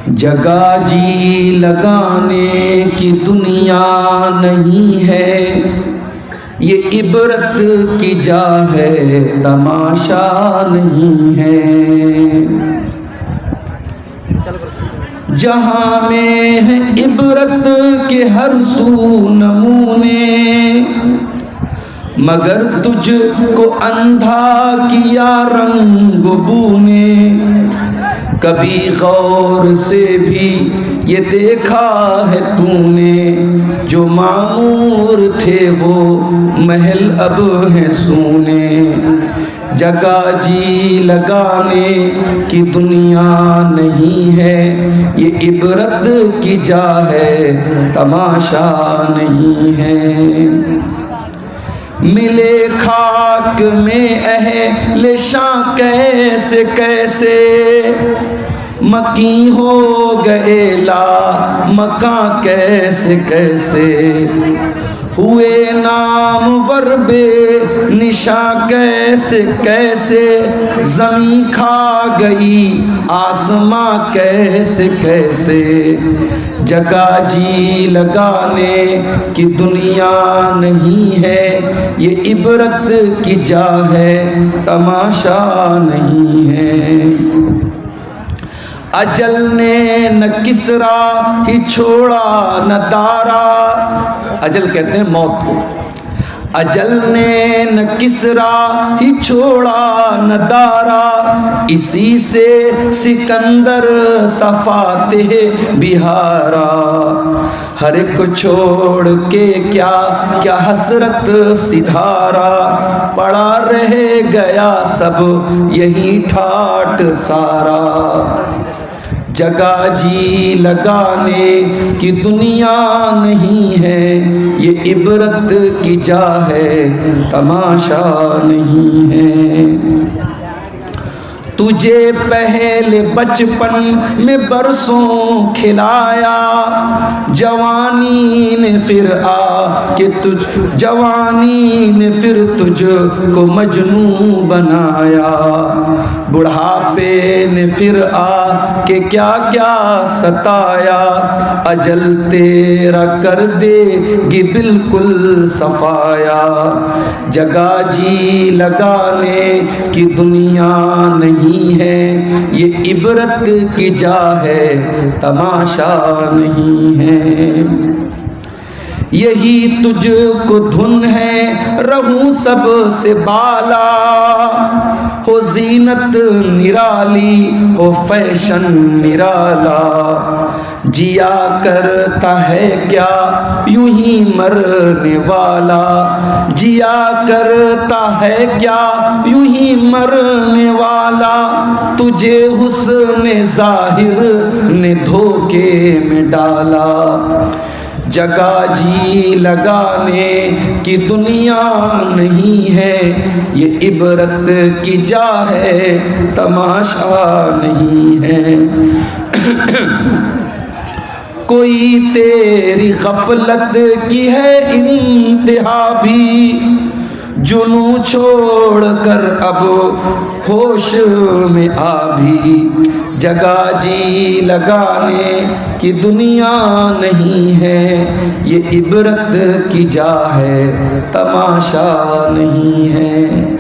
جگہ جی لگانے کی دنیا نہیں ہے، یہ عبرت کی جا ہے تماشا نہیں ہے۔ جہاں میں ہے عبرت کے ہر سو نمونے، مگر تجھ کو اندھا کیا رنگ بو نے۔ کبھی غور سے بھی یہ دیکھا ہے تو نے، جو معمور تھے وہ محل اب ہیں سونے۔ جگہ جی لگانے کی دنیا نہیں ہے، یہ عبرت کی جا ہے تماشا نہیں ہے۔ ملے خاک میں اہل شاں کیسے کیسے، مکیں ہو گئے لا مکاں کیسے کیسے۔ ہوئے نامور بے نشاں کیسے کیسے، زمین کھا گئی آسماں کیسے کیسے۔ جگہ جی لگانے کی دنیا نہیں ہے، یہ عبرت کی جا ہے تماشا نہیں ہے۔ اجل نے نہ کسرا ہی چھوڑا نہ دارا، اجل کہتے ہیں موت کو۔ اجل نے نہ کسرا ہی چھوڑا نہ دارا، اسی سے سکندر صفاتہ بہارا۔ ہر ایک کو چھوڑ کے کیا کیا حسرت سدھارا، پڑا رہ گیا سب یہی ٹھاٹ سارا۔ جگہ جی لگانے کی دنیا نہیں ہے، یہ عبرت کی جا ہے تماشا نہیں ہے۔ تجھے پہلے بچپن میں برسوں کھلایا، جوانی نے پھر آ کے جوانی نے پھر تجھ کو مجنون بنایا۔ بڑھاپے نے پھر آ کے کیا کیا ستایا، اجل تیرا کر دے گی بالکل صفایا۔ جگہ جی لگانے کی دنیا نہیں ہے، یہ عبرت کی جا ہے تماشا نہیں ہے۔ یہی تجھ کو دھن ہے رہوں سب سے بالا، ہو زینت نرالی ہو فیشن نرالا۔ جیا کرتا ہے کیا یوں ہی مرنے والا، جیا کرتا ہے کیا یوں ہی مرنے والا۔ تجھے حسن ظاہر نے دھوکے میں ڈالا۔ جگہ جی لگانے کی دنیا نہیں ہے، یہ عبرت کی جا ہے تماشا نہیں ہے۔ کوئی تیری غفلت کی ہے انتہا بھی، جنوں چھوڑ کر اب ہوش میں آ بھی۔ جگہ جی لگانے کی دنیا نہیں ہے، یہ عبرت کی جا ہے تماشا نہیں ہے۔